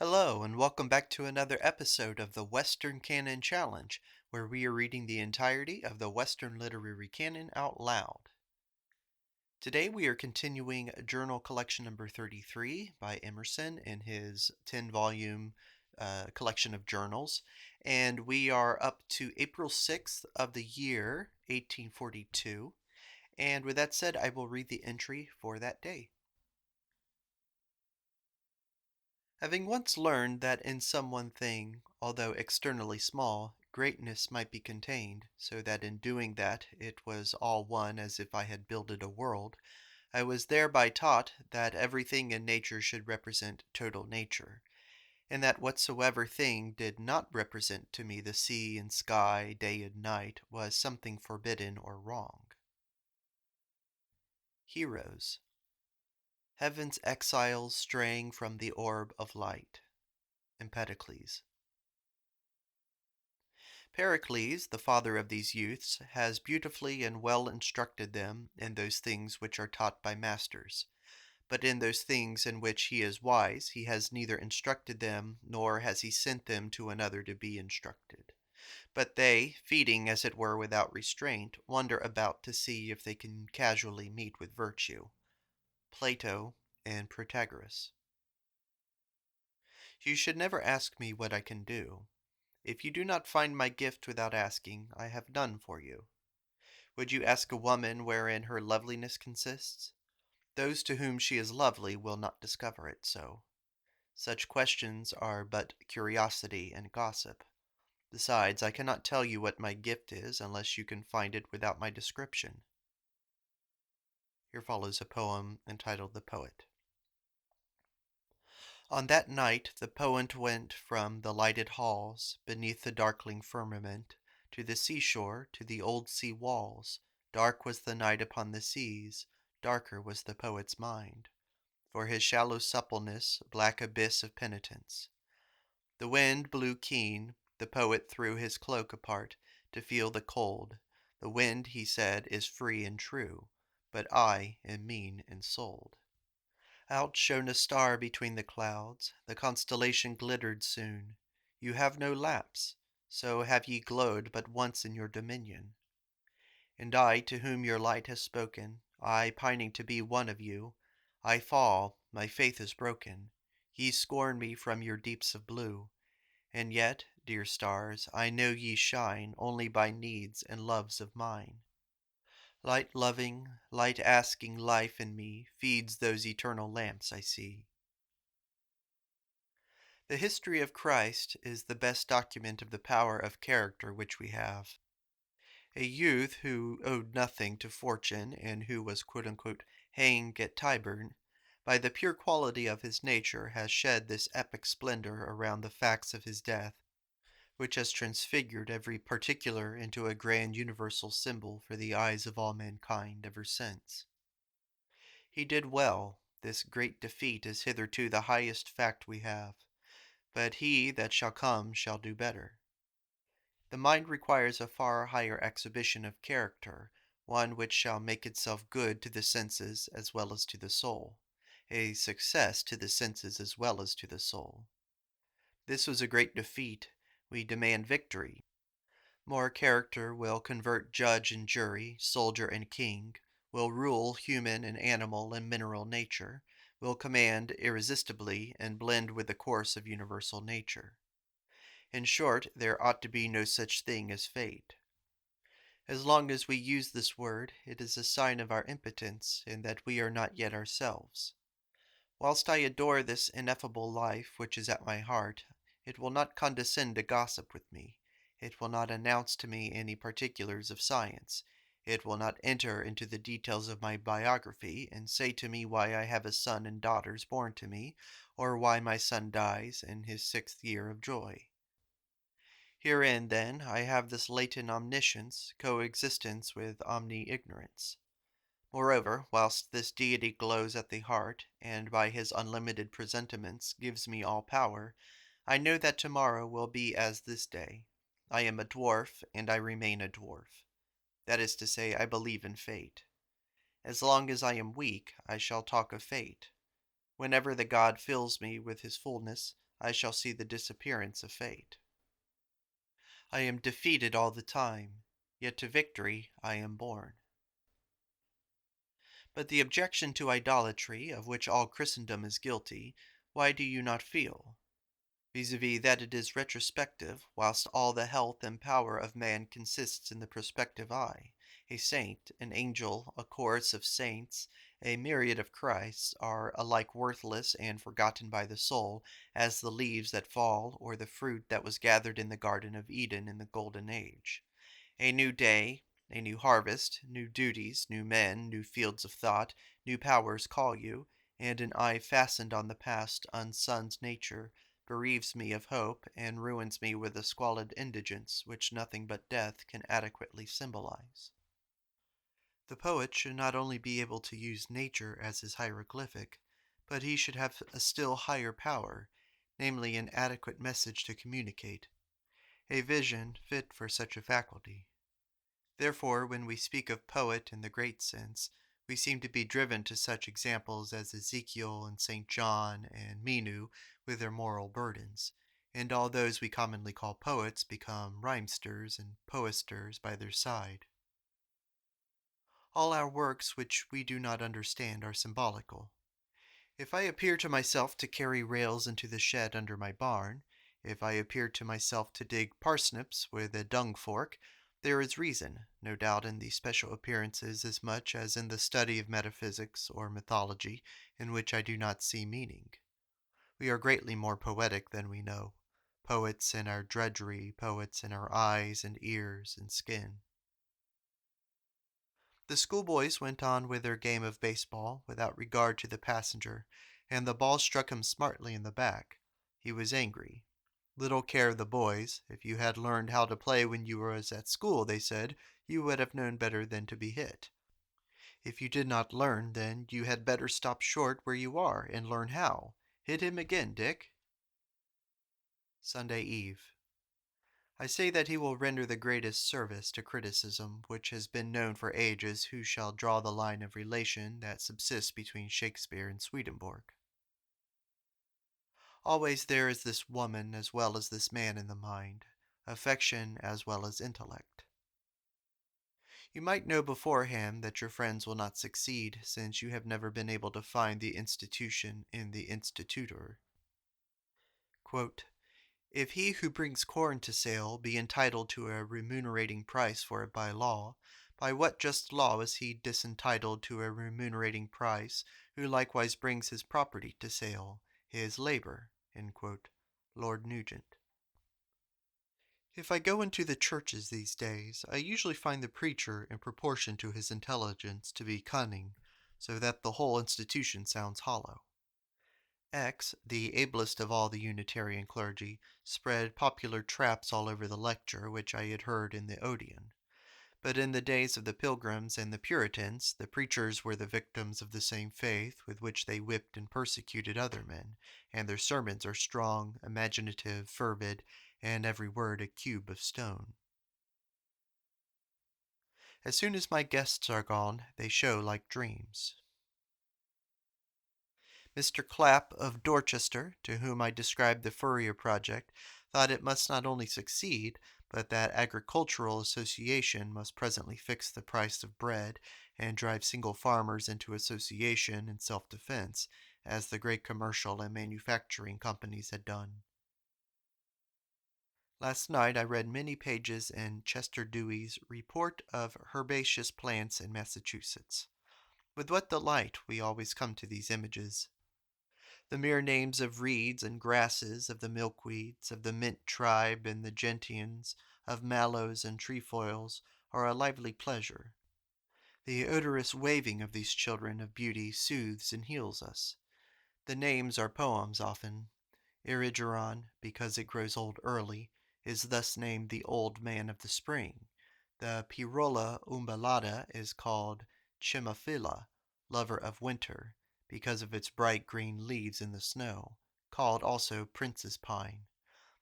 Hello, and welcome back to another episode of the Western Canon Challenge, where we are reading the entirety of the Western Literary Canon out loud. Today we are continuing Journal Collection number 33 by Emerson in his 10-volume collection of journals, and we are up to April 6th of the year 1842. And with that said, I will read the entry for that day. Having once learned that in some one thing, although externally small, greatness might be contained, so that in doing that it was all one as if I had builded a world, I was thereby taught that everything in nature should represent total nature, and that whatsoever thing did not represent to me the sea and sky, day and night, was something forbidden or wrong. Heroes. Heaven's exiles straying from the orb of light. Empedocles. Pericles, the father of these youths, has beautifully and well instructed them in those things which are taught by masters. But in those things in which he is wise, he has neither instructed them, nor has he sent them to another to be instructed. But they, feeding as it were without restraint, wander about to see if they can casually meet with virtue. Plato and Protagoras. You should never ask me what I can do. If you do not find my gift without asking, I have done for you. Would you ask a woman wherein her loveliness consists? Those to whom she is lovely will not discover it so. Such questions are but curiosity and gossip. Besides, I cannot tell you what my gift is unless you can find it without my description. Here follows a poem entitled The Poet. On that night the poet went from the lighted halls, beneath the darkling firmament, to the seashore, to the old sea walls. Dark was the night upon the seas, darker was the poet's mind, for his shallow suppleness, black abyss of penitence. The wind blew keen, the poet threw his cloak apart, to feel the cold. The wind, he said, is free and true, but I am mean and sold. Out shone a star between the clouds, the constellation glittered soon. You have no lapse, so have ye glowed but once in your dominion. And I, to whom your light has spoken, I, pining to be one of you, I fall, my faith is broken. Ye scorn me from your deeps of blue, and yet, dear stars, I know ye shine only by needs and loves of mine. Light-loving, light-asking life in me feeds those eternal lamps I see. The history of Christ is the best document of the power of character which we have. A youth who owed nothing to fortune and who was quote-unquote hanged at Tyburn, by the pure quality of his nature has shed this epic splendor around the facts of his death, which has transfigured every particular into a grand universal symbol for the eyes of all mankind ever since. He did well. This great defeat is hitherto the highest fact we have, but he that shall come shall do better. The mind requires a far higher exhibition of character, one which shall make itself good to the senses as well as to the soul, a success to the senses as well as to the soul. This was a great defeat. We demand victory. More character will convert judge and jury, soldier and king, will rule human and animal and mineral nature, will command irresistibly and blend with the course of universal nature. In short, there ought to be no such thing as fate. As long as we use this word, it is a sign of our impotence in that we are not yet ourselves. Whilst I adore this ineffable life which is at my heart, it will not condescend to gossip with me. It will not announce to me any particulars of science. It will not enter into the details of my biography and say to me why I have a son and daughters born to me, or why my son dies in his 6th year of joy. Herein, then, I have this latent omniscience, coexistence with omni-ignorance. Moreover, whilst this deity glows at the heart, and by his unlimited presentiments gives me all power, I know that tomorrow will be as this day. I am a dwarf, and I remain a dwarf. That is to say, I believe in fate. As long as I am weak, I shall talk of fate. Whenever the god fills me with his fullness, I shall see the disappearance of fate. I am defeated all the time, yet to victory I am born. But the objection to idolatry, of which all Christendom is guilty, why do you not feel? Vis-a-vis that it is retrospective, whilst all the health and power of man consists in the prospective eye. A saint, an angel, a chorus of saints, a myriad of Christs, are alike worthless and forgotten by the soul, as the leaves that fall, or the fruit that was gathered in the Garden of Eden in the Golden Age. A new day, a new harvest, new duties, new men, new fields of thought, new powers call you, and an eye fastened on the past unsunned nature bereaves me of hope and ruins me with a squalid indigence which nothing but death can adequately symbolize. The poet should not only be able to use nature as his hieroglyphic, but he should have a still higher power, namely an adequate message to communicate, a vision fit for such a faculty. Therefore, when we speak of poet in the great sense, we seem to be driven to such examples as Ezekiel and St. John and Menu with their moral burdens, and all those we commonly call poets become rhymesters and poesters by their side. All our works which we do not understand are symbolical. If I appear to myself to carry rails into the shed under my barn, if I appear to myself to dig parsnips with a dung fork, there is reason, no doubt, in these special appearances as much as in the study of metaphysics or mythology, in which I do not see meaning. We are greatly more poetic than we know, poets in our drudgery, poets in our eyes and ears and skin. The schoolboys went on with their game of baseball without regard to the passenger, and the ball struck him smartly in the back. He was angry. Little care the boys. If you had learned how to play when you were at school, they said, you would have known better than to be hit. If you did not learn, then you had better stop short where you are and learn how. Hit him again, Dick. Sunday Eve. I say that he will render the greatest service to criticism, which has been known for ages, who shall draw the line of relation that subsists between Shakespeare and Swedenborg. Always there is this woman as well as this man in the mind, affection as well as intellect. You might know beforehand that your friends will not succeed, since you have never been able to find the institution in the institutor. Quote, if he who brings corn to sale be entitled to a remunerating price for it by law, by what just law is he disentitled to a remunerating price who likewise brings his property to sale, his labor? Lord Nugent. If I go into the churches these days, I usually find the preacher, in proportion to his intelligence, to be cunning, so that the whole institution sounds hollow. X, the ablest of all the Unitarian clergy, spread popular traps all over the lecture which I had heard in the Odeon. But in the days of the Pilgrims and the Puritans, the preachers were the victims of the same faith with which they whipped and persecuted other men, and their sermons are strong, imaginative, fervid, and every word a cube of stone. As soon as my guests are gone, they show like dreams. Mr. Clapp of Dorchester, to whom I described the Furrier project, thought it must not only succeed, but that agricultural association must presently fix the price of bread and drive single farmers into association and self-defense, as the great commercial and manufacturing companies had done. Last night I read many pages in Chester Dewey's Report of Herbaceous Plants in Massachusetts. With what delight we always come to these images. The mere names of reeds and grasses, of the milkweeds, of the mint tribe and the gentians, of mallows and trefoils, are a lively pleasure. The odorous waving of these children of beauty soothes and heals us. The names are poems often. Erigeron, because it grows old early, is thus named the Old Man of the Spring. The Pyrola umbellata is called Chimaphila, lover of winter, because of its bright green leaves in the snow, called also Prince's Pine.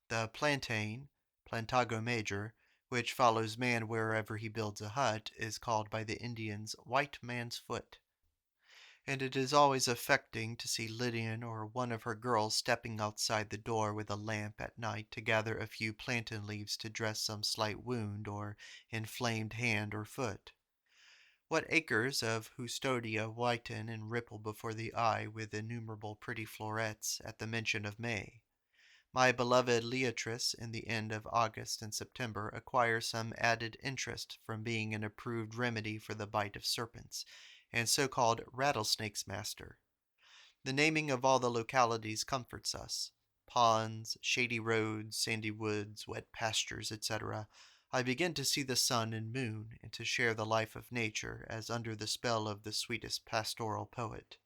The plantain, Plantago major, which follows man wherever he builds a hut, is called by the Indians White Man's Foot. and it is always affecting to see Lydian or one of her girls stepping outside the door with a lamp at night to gather a few plantain leaves to dress some slight wound or inflamed hand or foot. What acres of houstodia whiten and ripple before the eye with innumerable pretty florets at the mention of May. My beloved Leatrice in the end of August and September acquires some added interest from being an approved remedy for the bite of serpents, and so-called rattlesnakes master. The naming of all the localities comforts us. Ponds, shady roads, sandy woods, wet pastures, etc. I begin to see the sun and moon, and to share the life of nature as under the spell of the sweetest pastoral poet.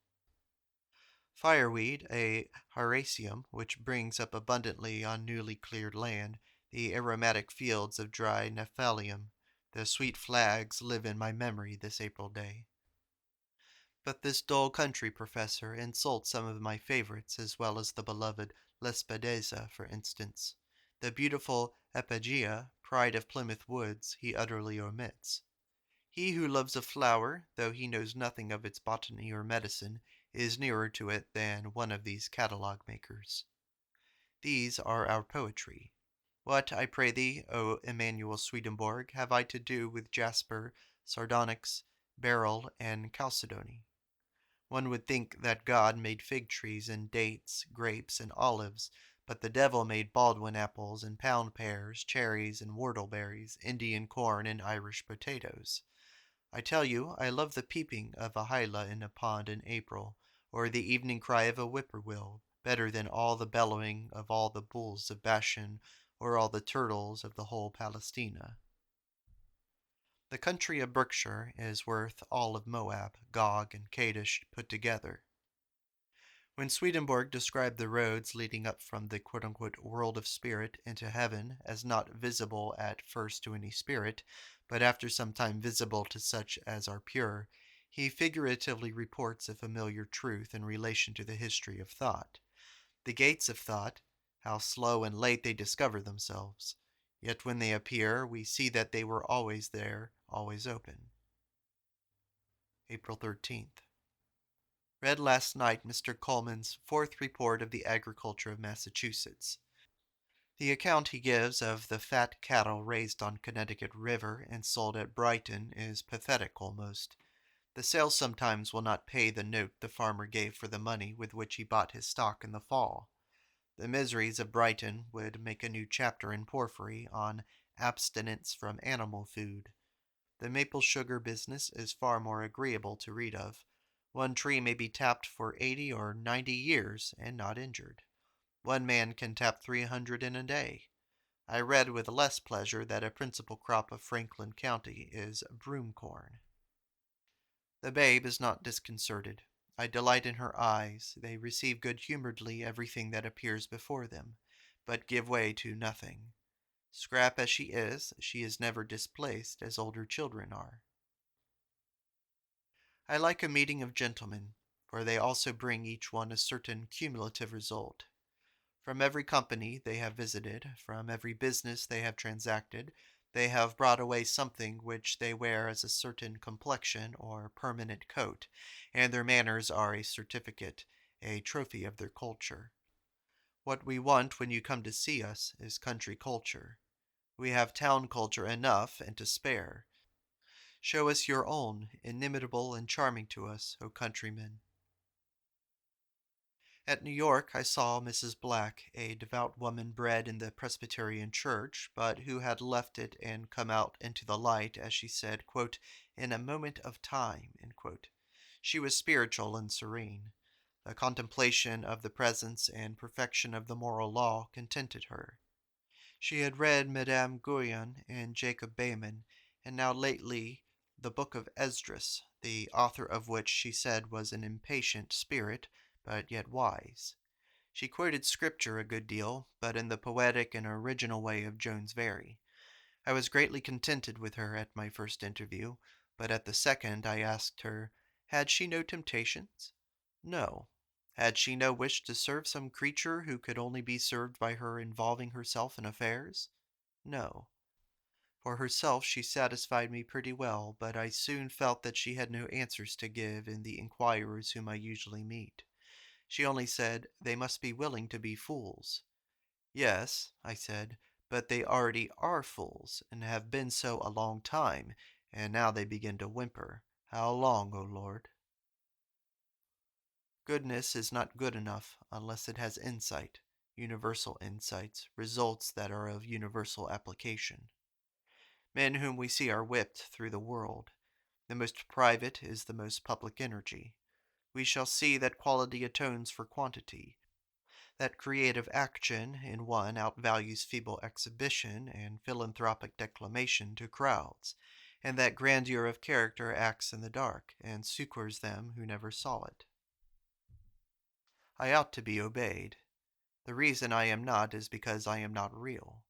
Fireweed, a Haracium, which brings up abundantly on newly cleared land, the aromatic fields of dry Nephalium, the sweet flags live in my memory this April day. But this dull country professor insults some of my favorites as well as the beloved Lespedeza, for instance. The beautiful Epigea, pride of Plymouth woods, he utterly omits. He who loves a flower, though he knows nothing of its botany or medicine, is nearer to it than one of these catalogue makers. These are our poetry. What, I pray thee, O Emmanuel Swedenborg, have I to do with jasper, sardonyx, beryl, and chalcedony? One would think that God made fig trees and dates, grapes and olives, but the devil made Baldwin apples and pound pears, cherries and whortleberries, Indian corn and Irish potatoes. I tell you, I love the peeping of a hyla in a pond in April, or the evening cry of a whippoorwill, better than all the bellowing of all the bulls of Bashan, or all the turtles of the whole Palestina. The country of Berkshire is worth all of Moab, Gog, and Kadesh put together. When Swedenborg described the roads leading up from the "world of spirit" into heaven as not visible at first to any spirit, but after some time visible to such as are pure, he figuratively reports a familiar truth in relation to the history of thought. The gates of thought, how slow and late they discover themselves. Yet when they appear, we see that they were always there, always open. April 13th. Read last night Mr. Coleman's fourth report of the agriculture of Massachusetts. The account he gives of the fat cattle raised on Connecticut River and sold at Brighton is pathetic almost. The sales sometimes will not pay the note the farmer gave for the money with which he bought his stock in the fall. The miseries of Brighton would make a new chapter in Porphyry on abstinence from animal food. The maple sugar business is far more agreeable to read of. One tree may be tapped for 80 or 90 years and not injured. One man can tap 300 in a day. I read with less pleasure that a principal crop of Franklin County is broom corn. The babe is not disconcerted. I delight in her eyes. They receive good-humoredly everything that appears before them, but give way to nothing. Scrap as she is never displaced as older children are. I like a meeting of gentlemen, for they also bring each one a certain cumulative result. From every company they have visited, from every business they have transacted, they have brought away something which they wear as a certain complexion or permanent coat, and their manners are a certificate, a trophy of their culture. What we want when you come to see us is country culture. We have town culture enough and to spare. Show us your own, inimitable and charming to us, O countrymen. At New York I saw Mrs. Black, a devout woman bred in the Presbyterian Church, but who had left it and come out into the light, as she said, quote, "in a moment of time." She was spiritual and serene. The contemplation of the presence and perfection of the moral law contented her. She had read Madame Guyon and Jacob Behmen, and now lately the book of Esdras, the author of which she said was an impatient spirit, but yet wise. She quoted Scripture a good deal, but in the poetic and original way of Jones Very. I was greatly contented with her at my first interview, but at the second I asked her, had she no temptations? No. Had she no wish to serve some creature who could only be served by her involving herself in affairs? No. For herself, she satisfied me pretty well, but I soon felt that she had no answers to give in the inquirers whom I usually meet. She only said, "They must be willing to be fools." "Yes," I said, "but they already are fools, and have been so a long time, and now they begin to whimper. How long, O Lord?" Goodness is not good enough unless it has insight, universal insights, results that are of universal application. Men whom we see are whipped through the world. The most private is the most public energy. We shall see that quality atones for quantity, that creative action in one outvalues feeble exhibition and philanthropic declamation to crowds, and that grandeur of character acts in the dark and succors them who never saw it. I ought to be obeyed. The reason I am not is because I am not real.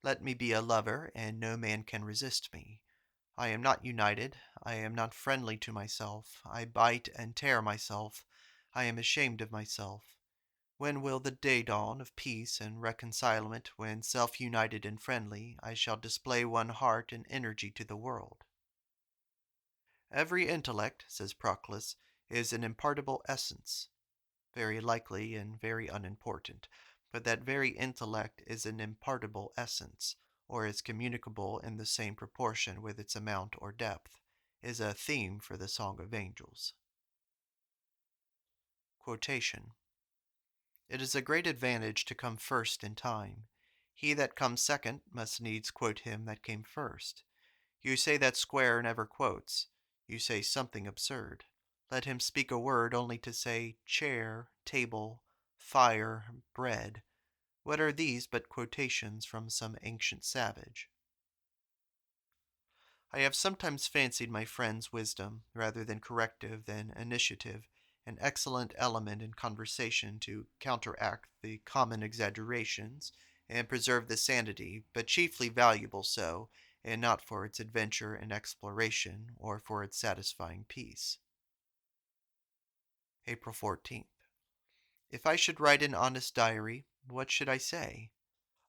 Let me be a lover, and no man can resist me. I am not united, I am not friendly to myself, I bite and tear myself, I am ashamed of myself. When will the day dawn of peace and reconcilement, when, self-united and friendly, I shall display one heart and energy to the world? Every intellect, says Proclus, is an impartible essence, very likely and very unimportant, but that very intellect is an impartible essence, or is communicable in the same proportion with its amount or depth, is a theme for the Song of Angels. Quotation. It is a great advantage to come first in time. He that comes second must needs quote him that came first. You say that Square never quotes. You say something absurd. Let him speak a word only to say chair, table, fire, bread. What are these but quotations from some ancient savage? I have sometimes fancied my friend's wisdom, rather than corrective than initiative, an excellent element in conversation to counteract the common exaggerations and preserve the sanity, but chiefly valuable so, and not for its adventure and exploration, or for its satisfying peace. April 14th. If I should write an honest diary, what should I say?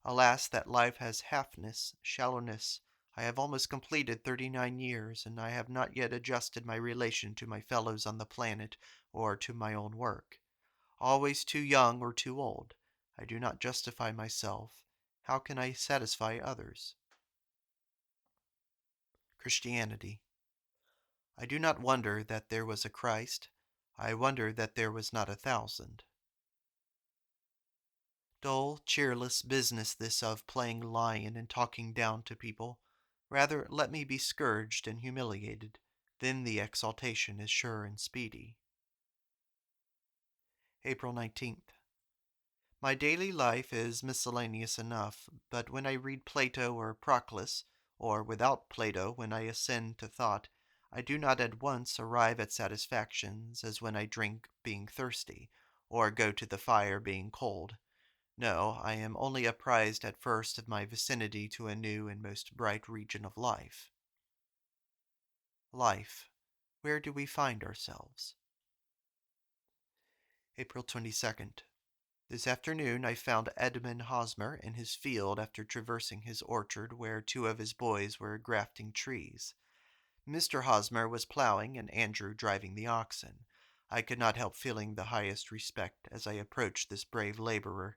Alas, that life has halfness, shallowness. I have almost completed 39 years, and I have not yet adjusted my relation to my fellows on the planet or to my own work. Always too young or too old. I do not justify myself. How can I satisfy others? Christianity. I do not wonder that there was a Christ. I wonder that there was not 1,000. Dull, cheerless business this of playing lion and talking down to people. Rather let me be scourged and humiliated, then the exaltation is sure and speedy. April 19th. My daily life is miscellaneous enough, but when I read Plato or Proclus, or without Plato when I ascend to thought, I do not at once arrive at satisfactions as when I drink being thirsty, or go to the fire being cold. No, I am only apprised at first of my vicinity to a new and most bright region of life. Life. Where do we find ourselves? April 22nd. This afternoon I found Edmund Hosmer in his field after traversing his orchard where 2 of his boys were grafting trees. Mr. Hosmer was plowing and Andrew driving the oxen. I could not help feeling the highest respect as I approached this brave laborer.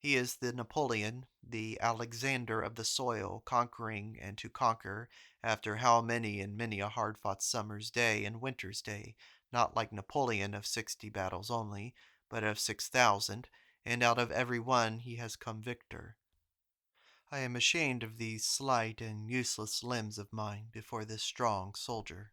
He is the Napoleon, the Alexander of the soil, conquering and to conquer, after how many and many a hard-fought summer's day and winter's day, not like Napoleon of 60 battles only, but of 6,000, and out of every one he has come victor. I am ashamed of these slight and useless limbs of mine before this strong soldier.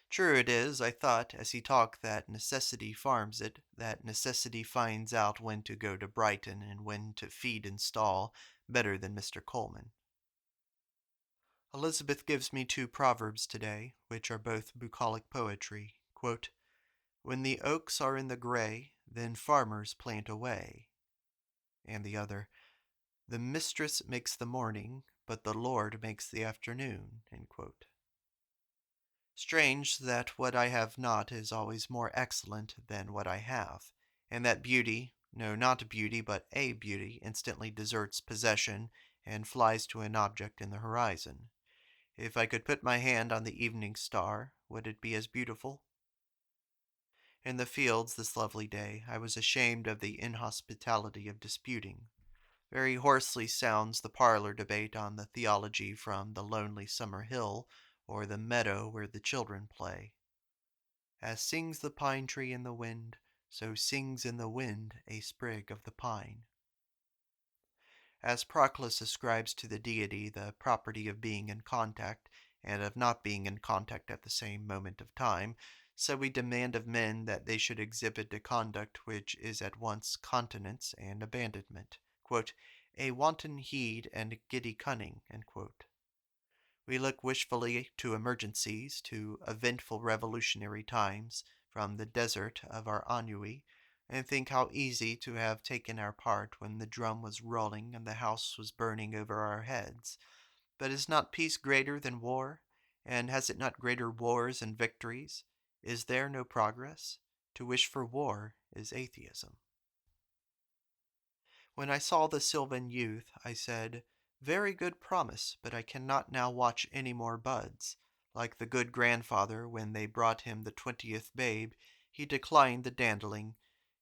True it is, I thought, as he talked, that necessity farms it, that necessity finds out when to go to Brighton and when to feed and stall better than Mr. Coleman. Elizabeth gives me 2 proverbs today, which are both bucolic poetry. Quote, "When the oaks are in the gray, then farmers plant away." And the other, "The mistress makes the morning, but the Lord makes the afternoon." End quote. Strange that what I have not is always more excellent than what I have, and that beauty, no, not beauty, but a beauty, instantly deserts possession and flies to an object in the horizon. If I could put my hand on the evening star, would it be as beautiful? In the fields this lovely day, I was ashamed of the inhospitality of disputing. Very hoarsely sounds the parlor debate on the theology from the lonely summer hill, or the meadow where the children play. As sings the pine tree in the wind, so sings in the wind a sprig of the pine. As Proclus ascribes to the deity the property of being in contact and of not being in contact at the same moment of time, so we demand of men that they should exhibit a conduct which is at once continence and abandonment, quote, a wanton heed and giddy cunning. We look wishfully to emergencies, to eventful revolutionary times, from the desert of our ennui, and think how easy to have taken our part when the drum was rolling and the house was burning over our heads. But is not peace greater than war? And has it not greater wars and victories? Is there no progress? To wish for war is atheism. When I saw the sylvan youth, I said, very good promise, but I cannot now watch any more buds. Like the good grandfather, when they brought him the 20th babe, he declined the dandling.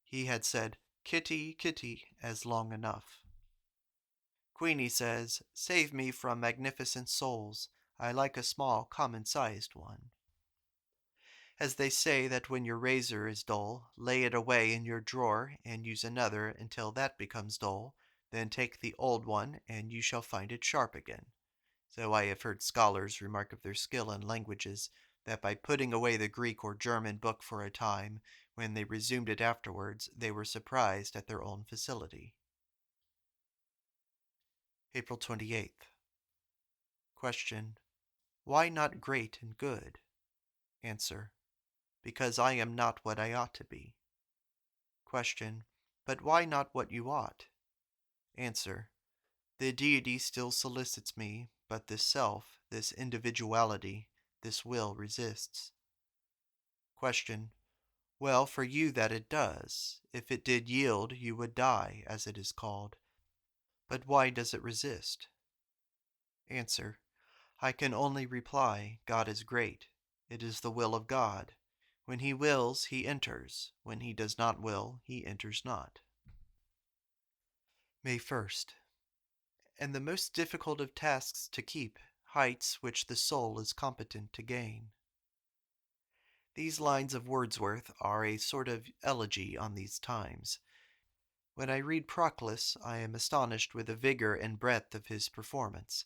He had said, kitty, kitty, as long enough. Queenie says, save me from magnificent souls. I like a small, common-sized one. As they say that when your razor is dull, lay it away in your drawer and use another until that becomes dull, then take the old one and you shall find it sharp again. So I have heard scholars remark of their skill in languages, that by putting away the Greek or German book for a time, when they resumed it afterwards, they were surprised at their own facility. April 28th. Question. Why not great and good? Answer. Because I am not what I ought to be. Question. But why not what you ought? Answer. The deity still solicits me, but this self, this individuality, this will resists. Question. Well, for you that it does. If it did yield, you would die, as it is called. But why does it resist? Answer. I can only reply, God is great. It is the will of God. When he wills, he enters. When he does not will, he enters not. May 1st. And the most difficult of tasks to keep, heights which the soul is competent to gain. These lines of Wordsworth are a sort of elegy on these times. When I read Proclus, I am astonished with the vigor and breadth of his performance.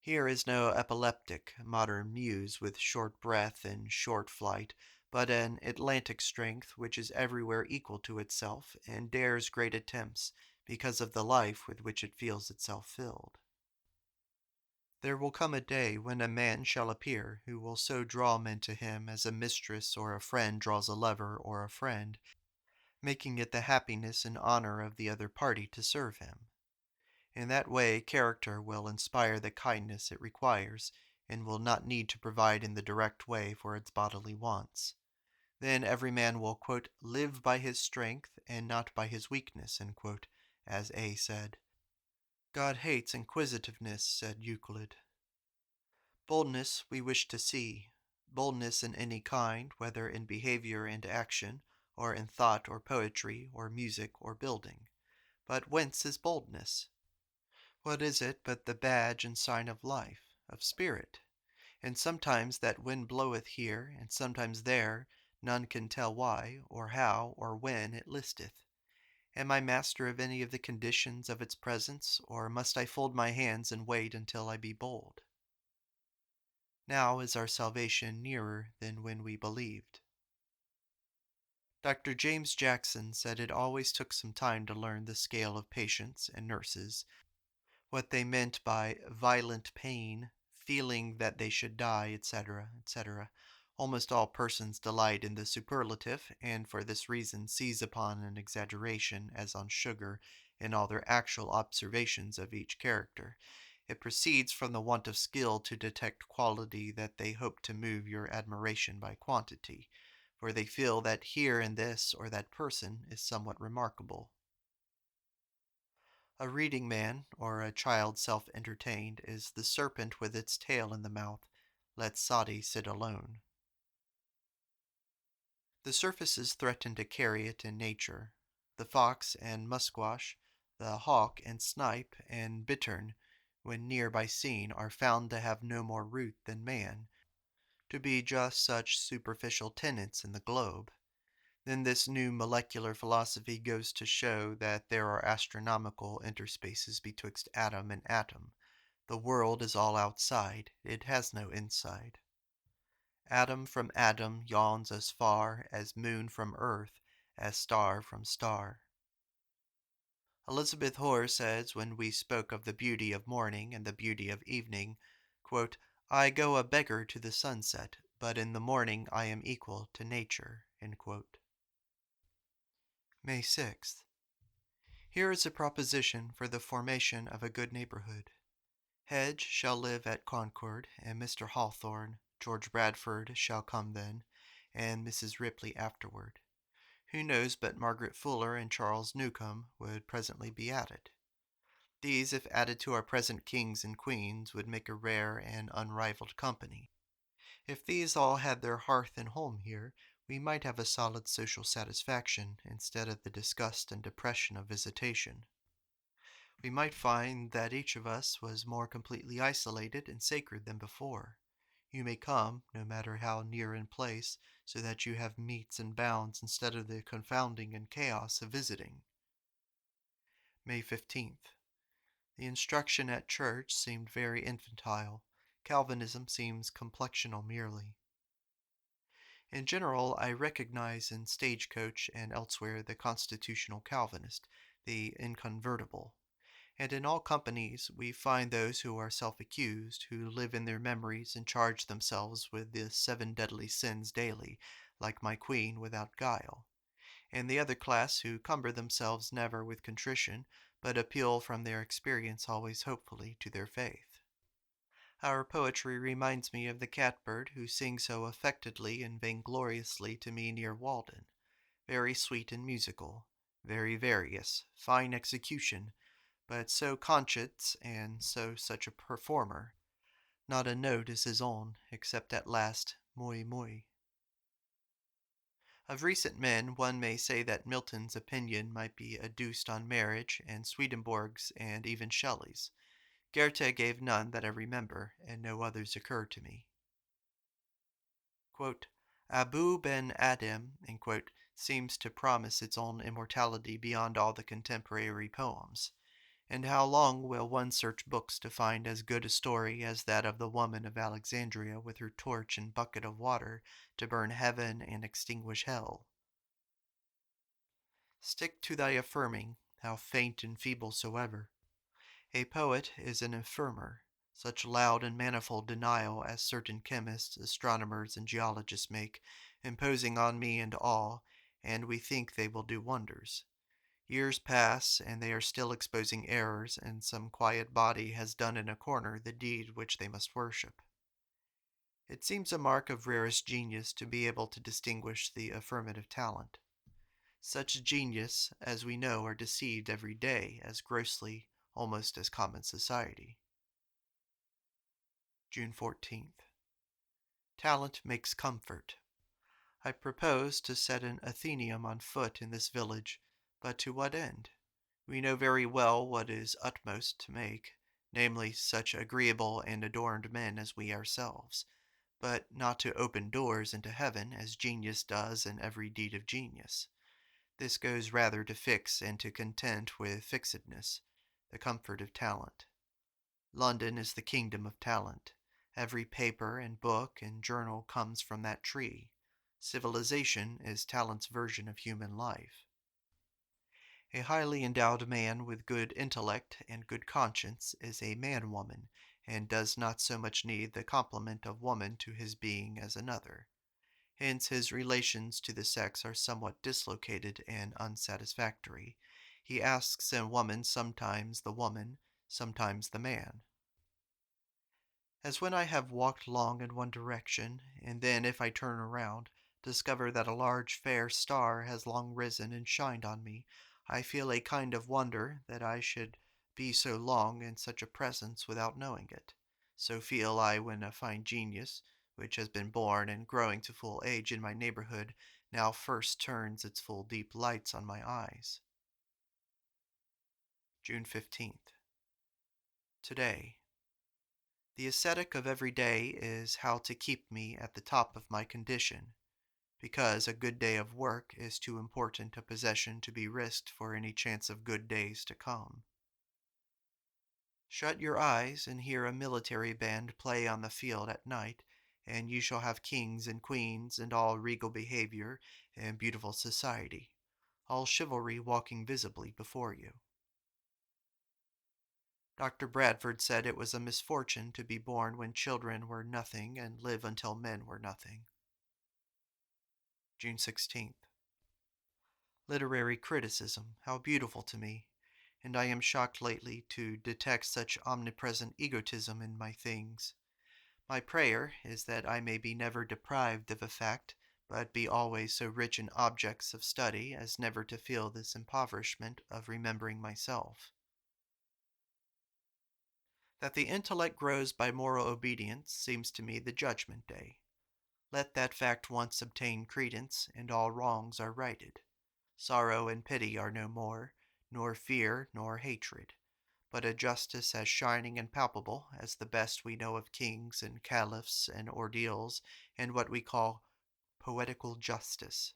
Here is no epileptic modern muse with short breath and short flight, but an Atlantic strength which is everywhere equal to itself and dares great attempts because of the life with which it feels itself filled. There will come a day when a man shall appear who will so draw men to him as a mistress or a friend draws a lover or a friend, making it the happiness and honor of the other party to serve him. In that way character will inspire the kindness it requires, and will not need to provide in the direct way for its bodily wants. Then every man will, quote, live by his strength and not by his weakness, as A said. God hates inquisitiveness, said Euclid. Boldness we wish to see, boldness in any kind, whether in behavior and action, or in thought or poetry, or music or building. But whence is boldness? What is it but the badge and sign of life, of spirit? And sometimes that wind bloweth here, and sometimes there, none can tell why, or how, or when it listeth. Am I master of any of the conditions of its presence, or must I fold my hands and wait until I be bold? Now is our salvation nearer than when we believed. Dr. James Jackson said it always took some time to learn the scale of patients and nurses, what they meant by violent pain, feeling that they should die, etc., etc. Almost all persons delight in the superlative, and for this reason seize upon an exaggeration, as on sugar, in all their actual observations of each character. It proceeds from the want of skill to detect quality that they hope to move your admiration by quantity, for they feel that here in this or that person is somewhat remarkable. A reading man, or a child self-entertained, is the serpent with its tail in the mouth. Let Sati sit alone. The surfaces threaten to carry it in nature. The fox and musquash, the hawk and snipe and bittern, when near by seen, are found to have no more root than man, to be just such superficial tenants in the globe. Then this new molecular philosophy goes to show that there are astronomical interspaces betwixt atom and atom. The world is all outside, it has no inside. Atom from atom yawns as far as moon from earth, as star from star. Elizabeth Hoare says when we spoke of the beauty of morning and the beauty of evening, quote, I go a beggar to the sunset, but in the morning I am equal to nature. May 6th. Here is a proposition for the formation of a good neighborhood. Hedge shall live at Concord, and Mr. Hawthorne, George Bradford shall come then, and Mrs. Ripley afterward. Who knows but Margaret Fuller and Charles Newcome would presently be added? These, if added to our present kings and queens, would make a rare and unrivaled company. If these all had their hearth and home here, we might have a solid social satisfaction instead of the disgust and depression of visitation. We might find that each of us was more completely isolated and sacred than before. You may come, no matter how near in place, so that you have metes and bounds instead of the confounding and chaos of visiting. May 15th. The instruction at church seemed very infantile. Calvinism seems complexional merely. In general, I recognize in Stagecoach and elsewhere the constitutional Calvinist, the inconvertible. And in all companies we find those who are self-accused, who live in their memories and charge themselves with the 7 deadly sins daily, like my queen without guile, and the other class who cumber themselves never with contrition, but appeal from their experience always hopefully to their faith. Our poetry reminds me of the catbird who sings so affectedly and vaingloriously to me near Walden, very sweet and musical, very various, fine execution, but so conscious and so such a performer. Not a note is his own, except at last, muy muy. Of recent men, one may say that Milton's opinion might be adduced on marriage, and Swedenborg's, and even Shelley's. Goethe gave none that I remember, and no others occur to me. Quote, Abu ben Adhem, seems to promise its own immortality beyond all the contemporary poems. And how long will one search books to find as good a story as that of the woman of Alexandria with her torch and bucket of water to burn heaven and extinguish hell? Stick to thy affirming, how faint and feeble soever. A poet is an affirmer, such loud and manifold denial as certain chemists, astronomers, and geologists make, imposing on me and all, and we think they will do wonders. Years pass, and they are still exposing errors, and some quiet body has done in a corner the deed which they must worship. It seems a mark of rarest genius to be able to distinguish the affirmative talent. Such genius, as we know, are deceived every day as grossly almost as common society. June 14th. Talent makes comfort. I propose to set an Athenaeum on foot in this village, but to what end? We know very well what is utmost to make, namely such agreeable and adorned men as we ourselves, but not to open doors into heaven as genius does in every deed of genius. This goes rather to fix and to content with fixedness, the comfort of talent. London is the kingdom of talent. Every paper and book and journal comes from that tree. Civilization is talent's version of human life. A highly endowed man with good intellect and good conscience is a man-woman, and does not so much need the complement of woman to his being as another. Hence his relations to the sex are somewhat dislocated and unsatisfactory. He asks in woman sometimes the woman, sometimes the man. As when I have walked long in one direction, and then, if I turn around, discover that a large fair star has long risen and shined on me, I feel a kind of wonder that I should be so long in such a presence without knowing it. So feel I when a fine genius, which has been born and growing to full age in my neighborhood, now first turns its full deep lights on my eyes. June 15th. Today. The ascetic of every day is how to keep me at the top of my condition, because a good day of work is too important a possession to be risked for any chance of good days to come. Shut your eyes and hear a military band play on the field at night, and you shall have kings and queens and all regal behavior and beautiful society, all chivalry walking visibly before you. Dr. Bradford said it was a misfortune to be born when children were nothing and live until men were nothing. June 16th. Literary criticism, how beautiful to me, and I am shocked lately to detect such omnipresent egotism in my things. My prayer is that I may be never deprived of a fact, but be always so rich in objects of study as never to feel this impoverishment of remembering myself. That the intellect grows by moral obedience seems to me the judgment day. Let that fact once obtain credence, and all wrongs are righted. Sorrow and pity are no more, nor fear nor hatred, but a justice as shining and palpable as the best we know of kings and caliphs and ordeals, and what we call poetical justice.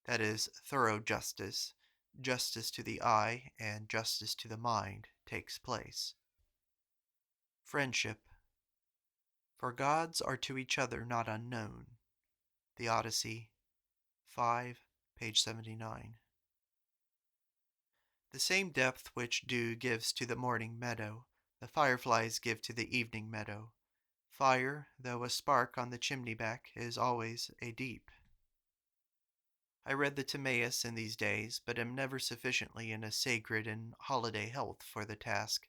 That is, thorough justice, justice to the eye and justice to the mind, takes place. Friendship. For gods are to each other not unknown. The Odyssey, 5, page 79. The same depth which dew gives to the morning meadow, the fireflies give to the evening meadow. Fire, though a spark on the chimney back, is always a deep. I read the Timaeus in these days, but am never sufficiently in a sacred and holiday health for the task.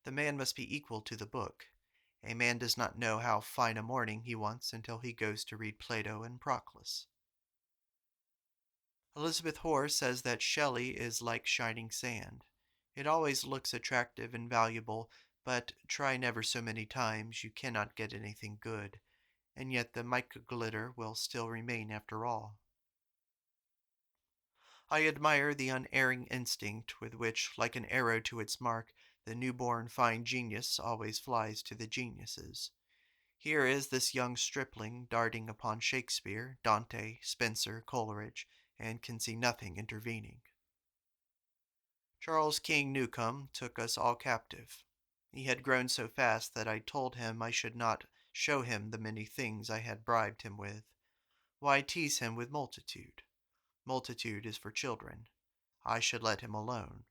The man must be equal to the book. A man does not know how fine a morning he wants until he goes to read Plato and Proclus. Elizabeth Hoare says that Shelley is like shining sand. It always looks attractive and valuable, but try never so many times, you cannot get anything good, and yet the mica glitter will still remain after all. I admire the unerring instinct with which, like an arrow to its mark, the newborn fine genius always flies to the geniuses. Here is this young stripling darting upon Shakespeare, Dante, Spenser, Coleridge, and can see nothing intervening. Charles King Newcomb took us all captive. He had grown so fast that I told him I should not show him the many things I had bribed him with. Why tease him with multitude? Multitude is for children. I should let him alone.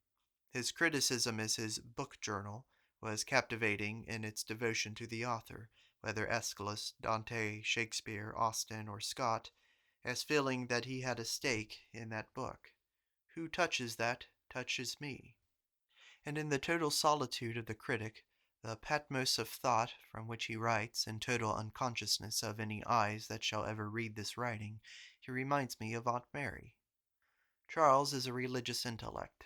His criticism as his book journal was captivating in its devotion to the author, whether Aeschylus, Dante, Shakespeare, Austen, or Scott, as feeling that he had a stake in that book. Who touches that touches me. And in the total solitude of the critic, the Patmos of thought from which he writes, in total unconsciousness of any eyes that shall ever read this writing, he reminds me of Aunt Mary. Charles is a religious intellect.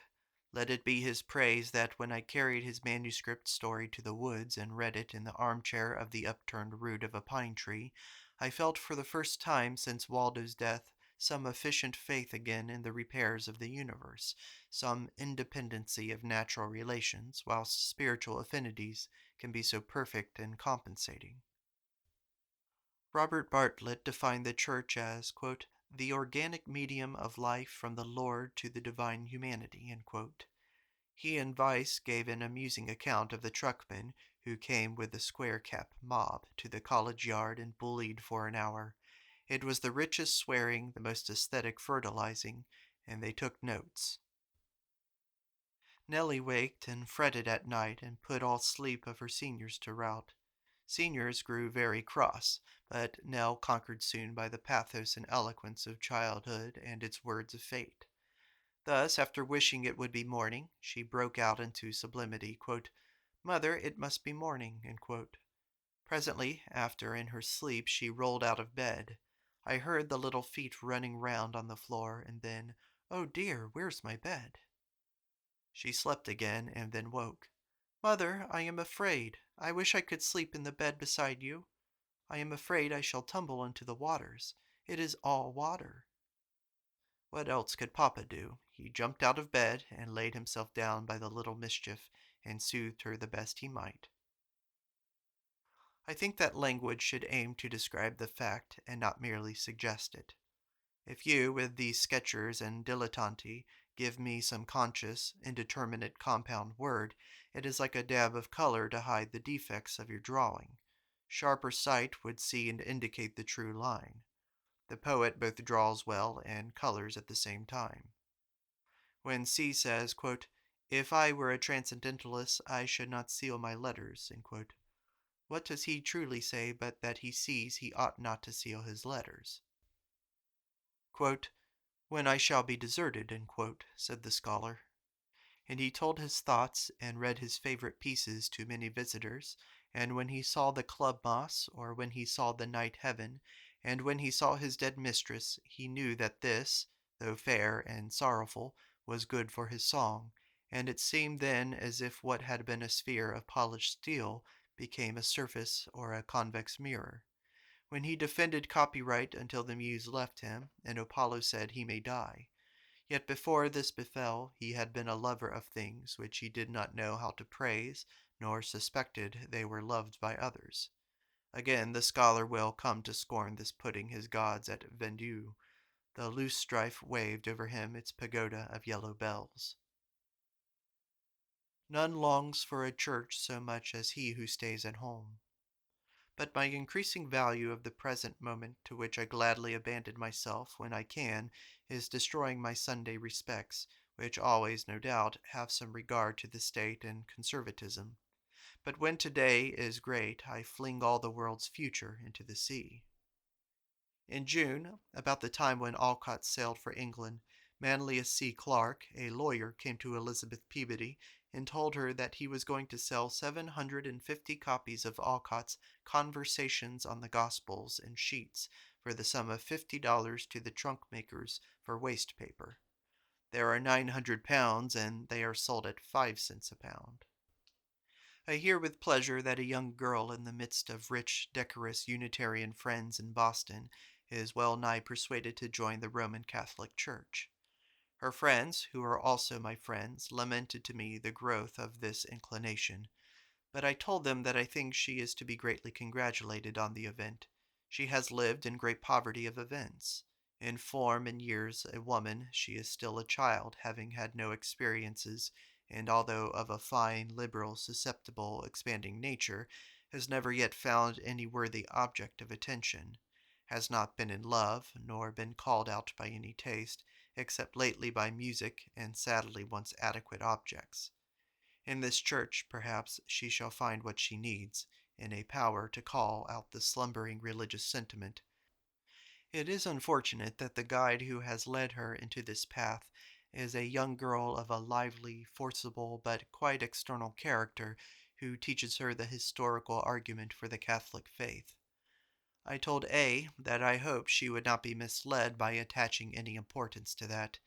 Let it be his praise that when I carried his manuscript story to the woods and read it in the armchair of the upturned root of a pine tree, I felt for the first time since Waldo's death some efficient faith again in the repairs of the universe, some independency of natural relations, whilst spiritual affinities can be so perfect and compensating. Robert Bartlett defined the Church as, quote, the organic medium of life from the Lord to the divine humanity, end quote. He and Weiss gave an amusing account of the truckmen who came with the square-cap mob to the college yard and bullied for an hour. It was the richest swearing, the most aesthetic fertilizing, and they took notes. Nellie waked and fretted at night and put all sleep of her seniors to rout. Seniors grew very cross, but Nell conquered soon by the pathos and eloquence of childhood and its words of fate. Thus, after wishing it would be morning, she broke out into sublimity, quote, Mother, it must be morning, end quote. Presently, after in her sleep she rolled out of bed, I heard the little feet running round on the floor, and then, oh dear, where's my bed? She slept again and then woke. "Mother, I am afraid. I wish I could sleep in the bed beside you. I am afraid I shall tumble into the waters. It is all water." What else could Papa do? He jumped out of bed and laid himself down by the little mischief and soothed her the best he might. I think that language should aim to describe the fact and not merely suggest it. If you, with these sketchers and dilettanti, give me some conscious, indeterminate compound word, it is like a dab of color to hide the defects of your drawing. Sharper sight would see and indicate the true line. The poet both draws well and colors at the same time. When C says, quote, "If I were a transcendentalist, I should not seal my letters," what does he truly say but that he sees he ought not to seal his letters? Quote, "When I shall be deserted," said the scholar. And he told his thoughts and read his favorite pieces to many visitors, and when he saw the club moss, or when he saw the night heaven, and when he saw his dead mistress, he knew that this, though fair and sorrowful, was good for his song, and it seemed then as if what had been a sphere of polished steel became a surface or a convex mirror. When he defended copyright until the muse left him, and Apollo said he may die. Yet before this befell, he had been a lover of things which he did not know how to praise, nor suspected they were loved by others. Again, the scholar will come to scorn this putting his gods at vendue. The loose strife waved over him its pagoda of yellow bells. None longs for a church so much as he who stays at home. But my increasing value of the present moment, to which I gladly abandon myself when I can, is destroying my Sunday respects, which always, no doubt, have some regard to the state and conservatism. But when today is great, I fling all the world's future into the sea. In June, about the time when Alcott sailed for England, Manlius C. Clark, a lawyer, came to Elizabeth Peabody and told her that he was going to sell 750 copies of Alcott's Conversations on the Gospels in sheets for the sum of $50 to the trunk makers for waste paper. There are 900 pounds, and they are sold at 5 cents a pound. I hear with pleasure that a young girl in the midst of rich, decorous Unitarian friends in Boston is well nigh persuaded to join the Roman Catholic Church. Her friends, who are also my friends, lamented to me the growth of this inclination, but I told them that I think she is to be greatly congratulated on the event. She has lived in great poverty of events. In form and years a woman, she is still a child, having had no experiences, and although of a fine, liberal, susceptible, expanding nature, has never yet found any worthy object of attention, has not been in love, nor been called out by any taste, except lately by music, and sadly wants adequate objects. In this church, perhaps, she shall find what she needs, in a power to call out the slumbering religious sentiment. It is unfortunate that the guide who has led her into this path is a young girl of a lively, forcible, but quite external character, who teaches her the historical argument for the Catholic faith. I told A that I hoped she would not be misled by attaching any importance to that.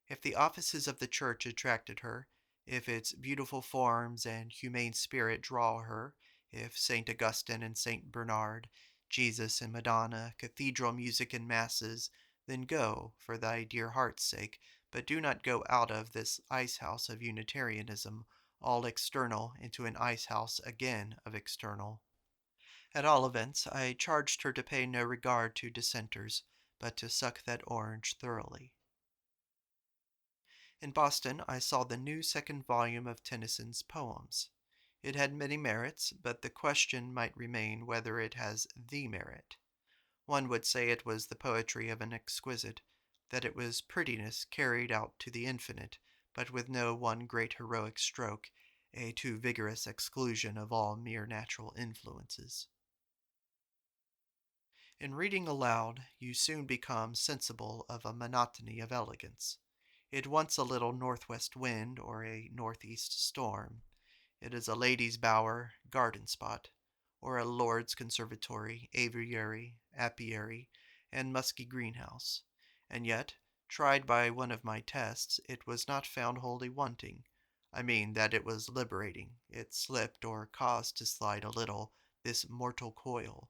If the offices of the church attracted her, if its beautiful forms and humane spirit draw her, if St. Augustine and St. Bernard, Jesus and Madonna, cathedral music and masses, then go, for thy dear heart's sake, but do not go out of this ice-house of Unitarianism, all external, into an ice-house again of external. At all events, I charged her to pay no regard to dissenters, but to suck that orange thoroughly. In Boston, I saw the new second volume of Tennyson's poems. It had many merits, but the question might remain whether it has the merit. One would say it was the poetry of an exquisite, that it was prettiness carried out to the infinite, but with no one great heroic stroke, a too vigorous exclusion of all mere natural influences. In reading aloud, you soon become sensible of a monotony of elegance. It wants a little northwest wind or a northeast storm. It is a lady's bower, garden spot, or a lord's conservatory, aviary, apiary, and musky greenhouse. And yet, tried by one of my tests, it was not found wholly wanting. I mean that it was liberating. It slipped or caused to slide a little, this mortal coil.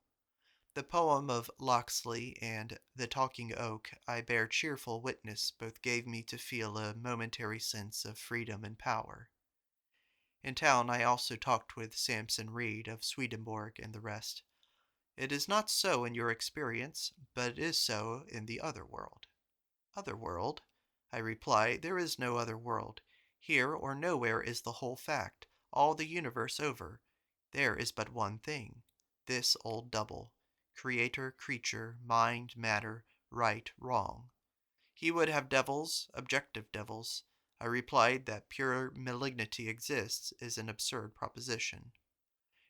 The poem of Locksley and The Talking Oak, I bear cheerful witness, both gave me to feel a momentary sense of freedom and power. In town I also talked with Samson Reed of Swedenborg and the rest. It is not so in your experience, but it is so in the other world. Other world? I reply, there is no other world. Here or nowhere is the whole fact, all the universe over. There is but one thing, this old double, creator, creature, mind, matter, right, wrong. He would have devils, objective devils. I replied that pure malignity exists is an absurd proposition.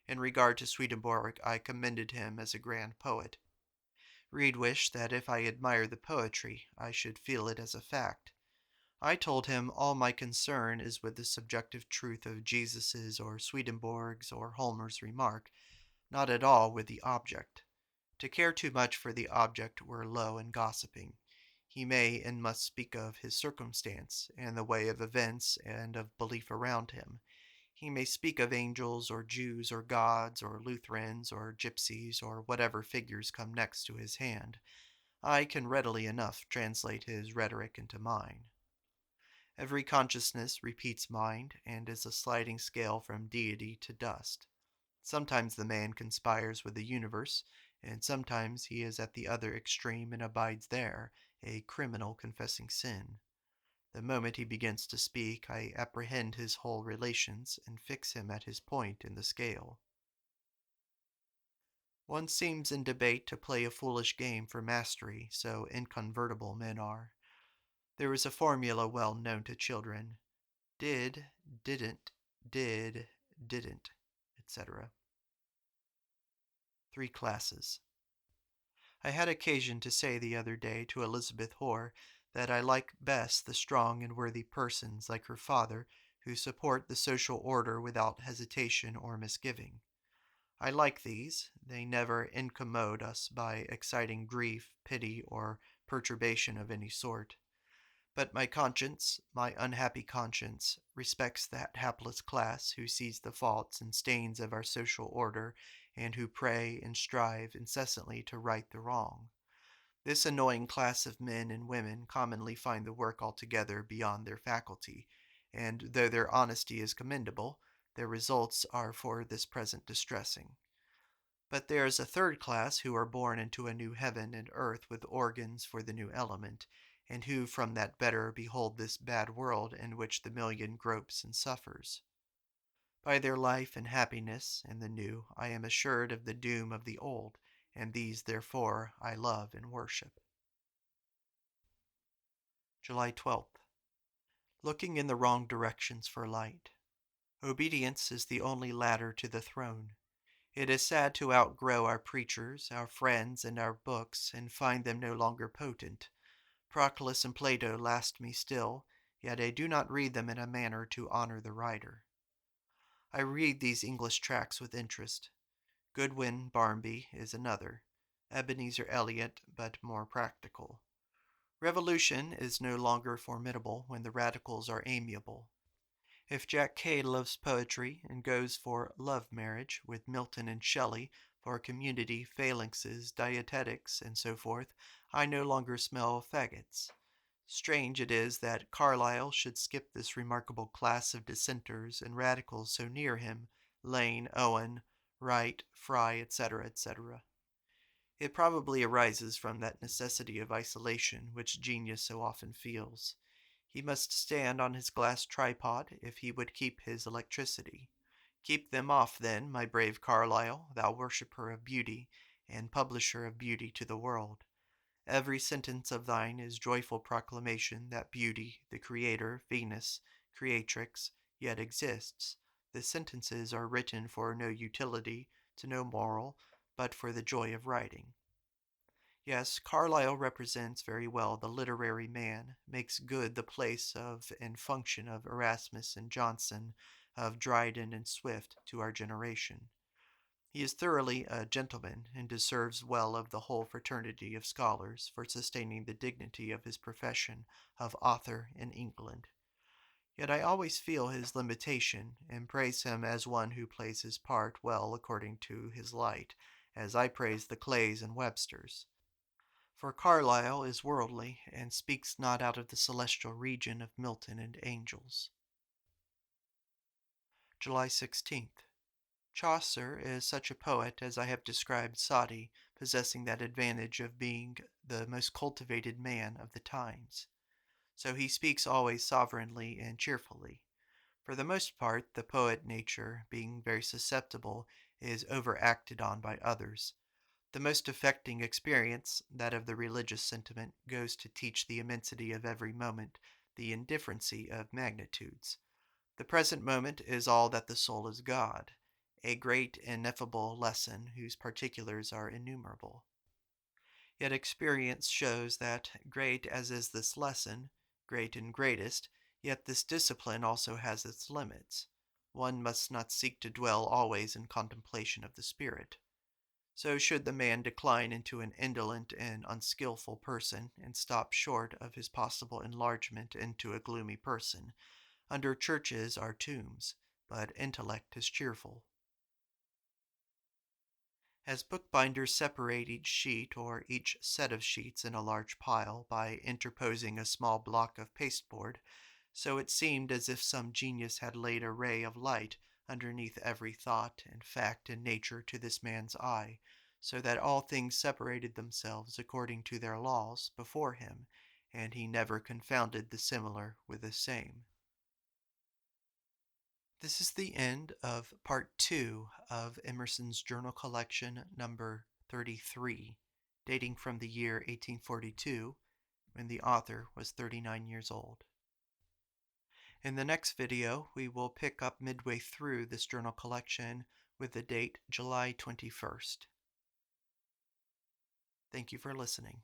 In regard to Swedenborg, I commended him as a grand poet. Reed wished that if I admired the poetry, I should feel it as a fact. I told him all my concern is with the subjective truth of Jesus's or Swedenborg's or Homer's remark, not at all with the object. To care too much for the object were low and gossiping. He may and must speak of his circumstance, and the way of events and of belief around him. He may speak of angels or Jews or gods or Lutherans or gypsies or whatever figures come next to his hand. I can readily enough translate his rhetoric into mine. Every consciousness repeats mind and is a sliding scale from deity to dust. Sometimes the man conspires with the universe, and sometimes he is at the other extreme and abides there, a criminal confessing sin. The moment he begins to speak, I apprehend his whole relations and fix him at his point in the scale. One seems in debate to play a foolish game for mastery, so inconvertible men are. There is a formula well known to children: did, didn't, didn't, etc. 3 classes. I had occasion to say the other day to Elizabeth Hoare that I like best the strong and worthy persons like her father who support the social order without hesitation or misgiving. I like these. They never incommode us by exciting grief, pity, or perturbation of any sort. But my conscience, my unhappy conscience, respects that hapless class who sees the faults and stains of our social order and who pray and strive incessantly to right the wrong. This annoying class of men and women commonly find the work altogether beyond their faculty, and though their honesty is commendable, their results are for this present distressing. But there is a third class who are born into a new heaven and earth with organs for the new element, and who from that better behold this bad world in which the million gropes and suffers. By their life and happiness in the new I am assured of the doom of the old, and these therefore I love and worship. July 12th. Looking in the wrong directions for light. Obedience is the only ladder to the throne. It is sad to outgrow our preachers, our friends, and our books, and find them no longer potent. Proclus and Plato last me still, yet I do not read them in a manner to honor the writer. I read these English tracts with interest. Goodwin Barmby is another. Ebenezer Elliott, but more practical. Revolution is no longer formidable when the radicals are amiable. If Jack Kay loves poetry and goes for love marriage with Milton and Shelley, for community, phalanxes, dietetics, and so forth, I no longer smell faggots. Strange it is that Carlyle should skip this remarkable class of dissenters and radicals so near him, Lane, Owen, Wright, Fry, etc., etc. It probably arises from that necessity of isolation which genius so often feels. He must stand on his glass tripod if he would keep his electricity. Keep them off, then, my brave Carlyle, thou worshipper of beauty, and publisher of beauty to the world. Every sentence of thine is joyful proclamation that beauty, the creator, Venus, creatrix, yet exists. The sentences are written for no utility, to no moral, but for the joy of writing. Yes, Carlyle represents very well the literary man, makes good the place of and function of Erasmus and Johnson, of Dryden and Swift to our generation. He is thoroughly a gentleman, and deserves well of the whole fraternity of scholars for sustaining the dignity of his profession of author in England. Yet I always feel his limitation, and praise him as one who plays his part well according to his light, as I praise the Clays and Websters. For Carlyle is worldly, and speaks not out of the celestial region of Milton and angels. July 16th. Chaucer is such a poet as I have described Sadi, possessing that advantage of being the most cultivated man of the times. So he speaks always sovereignly and cheerfully. For the most part, the poet nature, being very susceptible, is overacted on by others. The most affecting experience, that of the religious sentiment, goes to teach the immensity of every moment, the indifferency of magnitudes. The present moment is all that the soul is God, a great ineffable lesson whose particulars are innumerable. Yet experience shows that, great as is this lesson, great and greatest, yet this discipline also has its limits. One must not seek to dwell always in contemplation of the spirit. So should the man decline into an indolent and unskilful person, and stop short of his possible enlargement into a gloomy person, under churches are tombs, but intellect is cheerful. As bookbinders separate each sheet or each set of sheets in a large pile by interposing a small block of pasteboard, so it seemed as if some genius had laid a ray of light underneath every thought and fact in nature to this man's eye, so that all things separated themselves according to their laws before him, and he never confounded the similar with the same. This is the end of part 2 of Emerson's journal collection number 33, dating from the year 1842, when the author was 39 years old. In the next video, we will pick up midway through this journal collection with the date July 21st. Thank you for listening.